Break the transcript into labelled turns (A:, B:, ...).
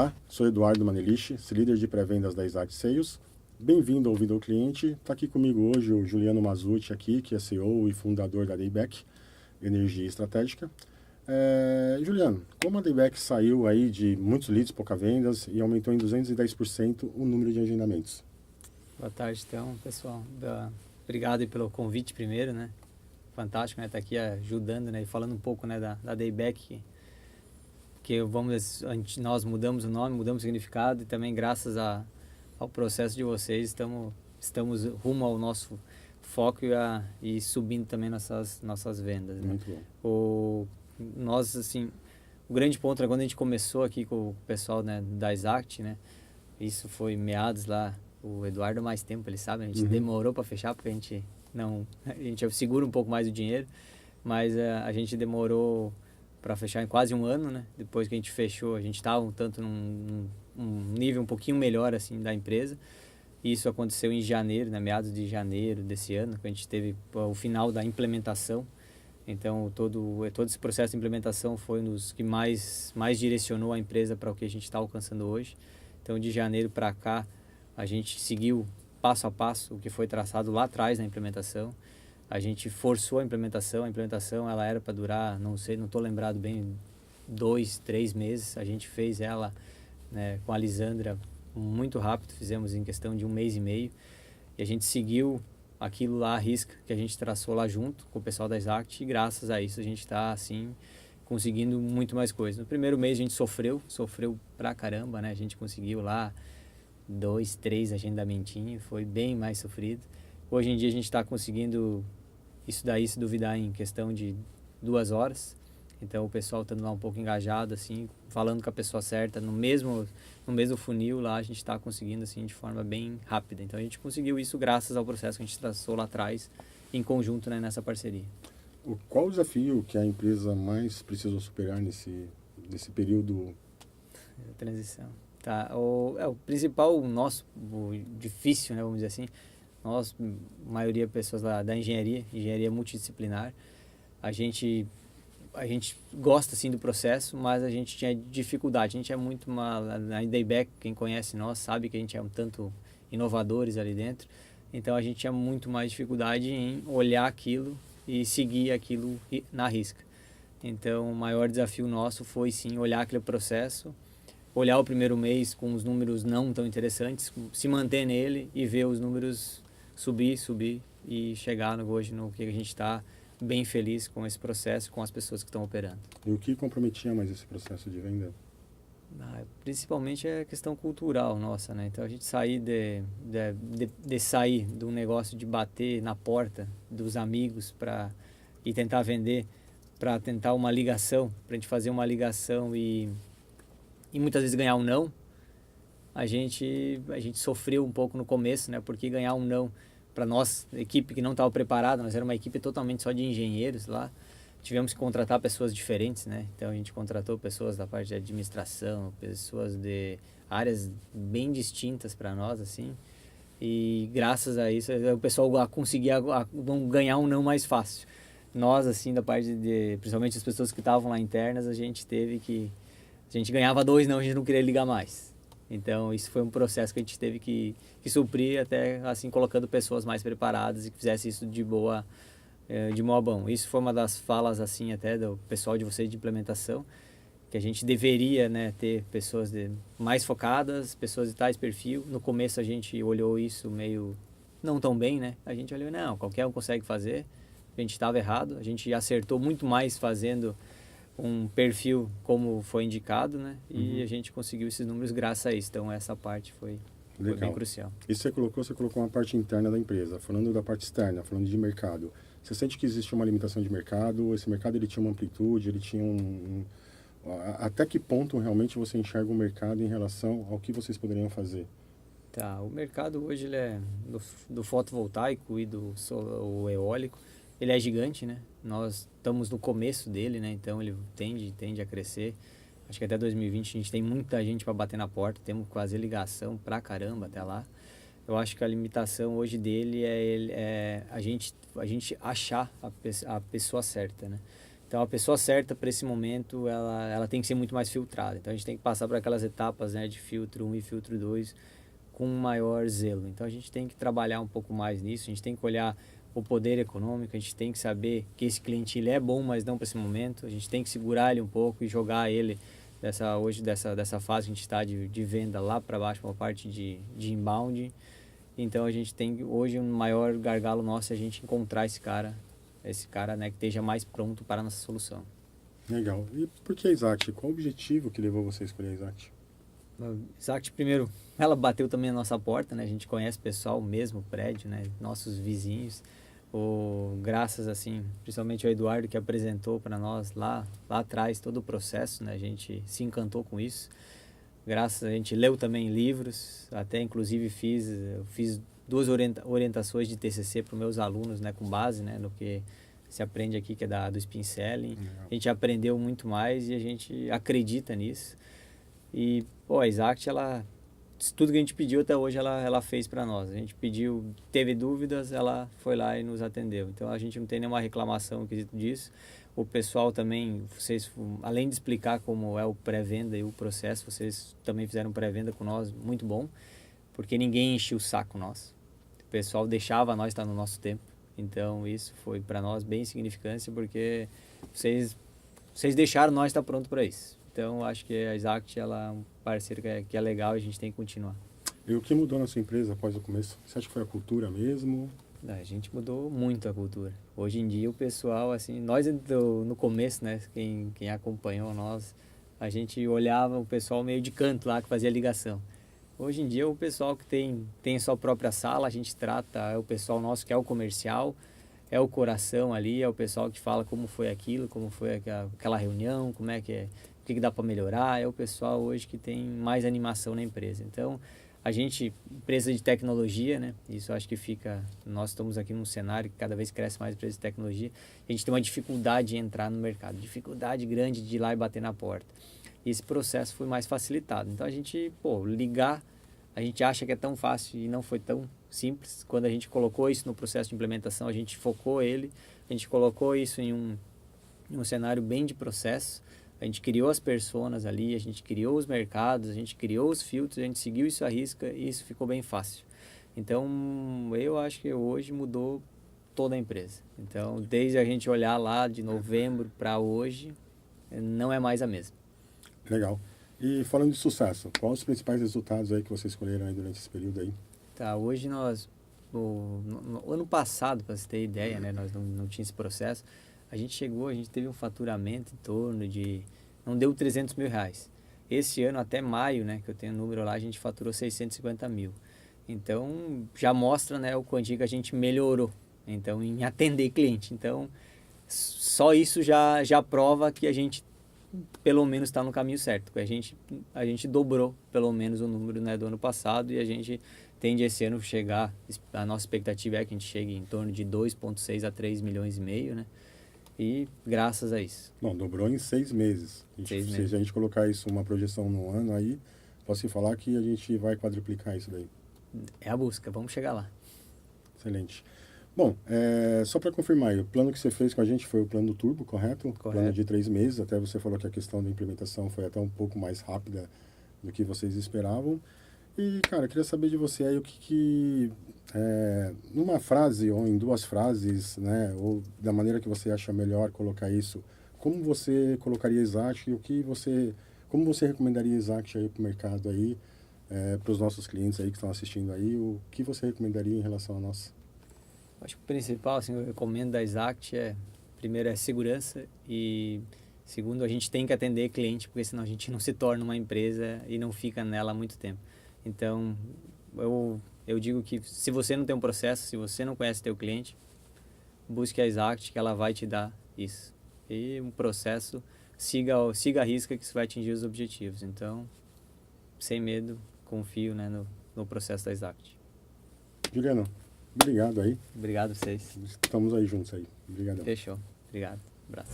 A: Olá, sou Eduardo Manelich, líder de pré-vendas da Exact Sales. Bem-vindo ao Ouvindo ao Cliente. Está aqui comigo hoje o Juliano Mazzucci, aqui, que é CEO e fundador da Dayback Energia Estratégica. Juliano, como a Dayback saiu aí de muitos leads, pouca vendas, e aumentou em 210% o número de agendamentos?
B: Boa tarde, então, pessoal. Obrigado aí pelo convite primeiro, né? Fantástico, né? Tá aqui ajudando, né? E falando um pouco, né, da Dayback, nós mudamos o nome, mudamos o significado e também graças ao processo de vocês estamos rumo ao nosso foco e subindo também nossas vendas, né?
A: Muito bom.
B: Nós, assim, o grande ponto é quando a gente começou aqui com o pessoal, né, da Exact, né? Isso foi meados lá, o Eduardo mais tempo, ele sabe, a gente demorou para fechar porque a gente segura um pouco mais o dinheiro, mas a gente demorou para fechar em quase um ano, né? Depois que a gente fechou, a gente estava num nível um pouquinho melhor assim da empresa. Isso aconteceu em janeiro, né? Meados de janeiro desse ano, que a gente teve o final da implementação. Então todo esse processo de implementação foi um dos que mais direcionou a empresa para o que a gente está alcançando hoje. Então de janeiro para cá a gente seguiu passo a passo o que foi traçado lá atrás na implementação. A gente forçou a implementação ela era para durar, não sei, não estou lembrado bem, 2, 3 meses. A gente fez ela, né, com a Lisandra muito rápido, fizemos em questão de 1 mês e meio, e a gente seguiu aquilo lá à risca que a gente traçou lá junto com o pessoal da Exact, e graças a isso a gente está assim conseguindo muito mais coisas. No primeiro mês a gente sofreu pra caramba, né? A gente conseguiu lá 2, 3 agendamentinhos, foi bem mais sofrido. Hoje em dia a gente está conseguindo isso daí, se duvidar, em questão de 2 horas. Então o pessoal estando lá um pouco engajado, assim, falando com a pessoa certa, no mesmo funil lá, a gente está conseguindo assim de forma bem rápida. Então a gente conseguiu isso graças ao processo que a gente traçou lá atrás, em conjunto, né, nessa parceria.
A: Qual o desafio que a empresa mais precisou superar nesse período?
B: Transição. Tá, o principal, o difícil, né, vamos dizer assim, nós, maioria pessoas lá da engenharia multidisciplinar, a gente gosta assim do processo, mas a gente tinha dificuldade. A gente é muito na Dayback, quem conhece nós sabe que a gente é um tanto inovadores ali dentro. Então a gente tinha muito mais dificuldade em olhar aquilo e seguir aquilo na risca. Então o maior desafio nosso foi sim olhar aquele processo, olhar o primeiro mês com os números não tão interessantes, se manter nele e ver os números subir e chegar hoje no que a gente está bem feliz com esse processo, com as pessoas que estão operando.
A: E o que comprometia mais esse processo de venda?
B: Principalmente é a questão cultural nossa, né? Então a gente sair de sair do negócio de bater na porta dos amigos e tentar vender, para tentar uma ligação, para a gente fazer uma ligação e muitas vezes ganhar um não. A gente sofreu um pouco no começo, né? Porque ganhar um não para nós, equipe que não estava preparada, nós era uma equipe totalmente só de engenheiros lá, tivemos que contratar pessoas diferentes, né? Então a gente contratou pessoas da parte de administração, pessoas de áreas bem distintas para nós, assim, e graças a isso o pessoal conseguia ganhar um não mais fácil. Nós, assim, da parte principalmente as pessoas que estavam lá internas, a gente ganhava 2 não, a gente não queria ligar mais. Então isso foi um processo que a gente teve que suprir, até assim colocando pessoas mais preparadas e que fizesse isso de boa bom. Isso foi uma das falas assim até do pessoal de vocês de implementação, que a gente deveria, né, ter pessoas mais focadas, pessoas de tais perfil. No começo a gente olhou isso meio não tão bem, né? A gente olhou, não, qualquer um consegue fazer. A gente estava errado, a gente acertou muito mais fazendo um perfil como foi indicado, né? E a gente conseguiu esses números graças a isso. Então essa parte foi bem crucial.
A: E você colocou uma parte interna da empresa. Falando da parte externa, falando de mercado, você sente que existe uma limitação de mercado? Esse mercado ele tinha uma amplitude, ele tinha até que ponto realmente você enxerga o mercado em relação ao que vocês poderiam fazer?
B: Tá, o mercado hoje ele é do fotovoltaico e o eólico, ele é gigante, né? Nós estamos no começo dele, né? Então ele tende a crescer. Acho que até 2020 a gente tem muita gente para bater na porta, temos que fazer ligação pra caramba até lá. Eu acho que a limitação hoje dele é a gente achar a pessoa certa, né? Então, a pessoa certa para esse momento, ela tem que ser muito mais filtrada. Então, a gente tem que passar por aquelas etapas, né, de filtro 1 e filtro 2 com maior zelo. Então, a gente tem que trabalhar um pouco mais nisso, a gente tem que olhar o poder econômico, a gente tem que saber que esse cliente ele é bom, mas não para esse momento. A gente tem que segurar ele um pouco e jogar ele dessa fase que a gente está de venda lá para baixo, uma parte de inbound. Então, a gente tem hoje um maior gargalo nosso é a gente encontrar esse cara, né, que esteja mais pronto para a nossa solução.
A: Legal. E por que a Exact? Qual o objetivo que levou você a escolher a Exact?
B: A Exact, primeiro, ela bateu também a nossa porta, né? A gente conhece o pessoal, o mesmo prédio, né? Nossos vizinhos. Graças, assim, principalmente ao Eduardo que apresentou para nós lá atrás todo o processo, né? A gente se encantou com isso. Graças, a gente leu também livros, até inclusive fiz 2 orientações de TCC para os meus alunos, né? Com base, né? No que se aprende aqui, que é do Spin Selling. A gente aprendeu muito mais e a gente acredita nisso. E, a Exact, tudo que a gente pediu até hoje, ela fez para nós. A gente pediu, teve dúvidas, ela foi lá e nos atendeu. Então, a gente não tem nenhuma reclamação disso. O pessoal também, vocês, além de explicar como é o pré-venda e o processo, vocês também fizeram pré-venda com nós, muito bom, porque ninguém encheu o saco nosso. O pessoal deixava nós estar no nosso tempo. Então, isso foi para nós bem significante, porque vocês deixaram nós estar pronto para isso. Então, acho que a Exact ela é um parceiro que é legal e a gente tem que continuar.
A: E o que mudou na sua empresa após o começo? Você acha que foi a cultura mesmo?
B: A gente mudou muito a cultura. Hoje em dia, o pessoal, assim, nós no começo, né, quem acompanhou nós, a gente olhava o pessoal meio de canto lá, que fazia ligação. Hoje em dia, o pessoal que tem sua própria sala, a gente trata, é o pessoal nosso que é o comercial, é o coração ali, é o pessoal que fala como foi aquilo, como foi aquela reunião, como é que é, o que dá para melhorar, é o pessoal hoje que tem mais animação na empresa. Então, a gente, empresa de tecnologia, né? Isso acho que nós estamos aqui num cenário que cada vez cresce mais empresa de tecnologia, a gente tem uma dificuldade de entrar no mercado, dificuldade grande de ir lá e bater na porta. E esse processo foi mais facilitado. Então, a gente, ligar, a gente acha que é tão fácil e não foi tão simples. Quando a gente colocou isso no processo de implementação, a gente focou ele, a gente colocou isso em um cenário bem de processo. A gente criou as personas ali, a gente criou os mercados, a gente criou os filtros, a gente seguiu isso à risca e isso ficou bem fácil. Então, eu acho que hoje mudou toda a empresa. Então, desde a gente olhar lá de novembro para hoje, não é mais a mesma.
A: Legal. E falando de sucesso, quais os principais resultados aí que vocês escolheram aí durante esse período aí?
B: Tá, hoje nós, no ano passado, para você ter ideia, né, nós não tinha esse processo, a gente teve um faturamento em torno de, não deu 300 mil reais. Esse ano, até maio, né, que eu tenho o número lá, a gente faturou 650 mil. Então, já mostra, né, o quanto que a gente melhorou, então, em atender cliente. Então, só isso já prova que a gente, pelo menos, está no caminho certo. A gente dobrou, pelo menos, o número, né, do ano passado e a gente tende esse ano chegar, a nossa expectativa é que a gente chegue em torno de 2,6 a 3 milhões e meio, né? E graças a isso.
A: Bom, dobrou em 6 meses. Se a gente colocar isso, uma projeção no ano aí, posso falar que a gente vai quadruplicar isso daí.
B: É a busca, vamos chegar lá.
A: Excelente. Bom, só para confirmar, o plano que você fez com a gente foi o plano Turbo, correto?
B: Correto.
A: Plano de 3 meses, até você falou que a questão da implementação foi até um pouco mais rápida do que vocês esperavam. E, cara, eu queria saber de você aí o que numa frase ou em 2 frases, né, ou da maneira que você acha melhor colocar isso, como você colocaria Exact e como você recomendaria Exact aí para o mercado aí, para os nossos clientes aí que estão assistindo aí, o que você recomendaria em relação a nós?
B: Acho que o principal, assim, eu recomendo da Exact primeiro é segurança e segundo, a gente tem que atender cliente, porque senão a gente não se torna uma empresa e não fica nela há muito tempo. Então, eu digo que se você não tem um processo, se você não conhece teu cliente, busque a Exact que ela vai te dar isso. E um processo, siga a risca que você vai atingir os objetivos. Então, sem medo, confio, né, no processo da Exact.
A: Juliano, obrigado aí.
B: Obrigado a vocês.
A: Estamos aí juntos aí. Obrigadão.
B: Fechou. Obrigado. Abraço.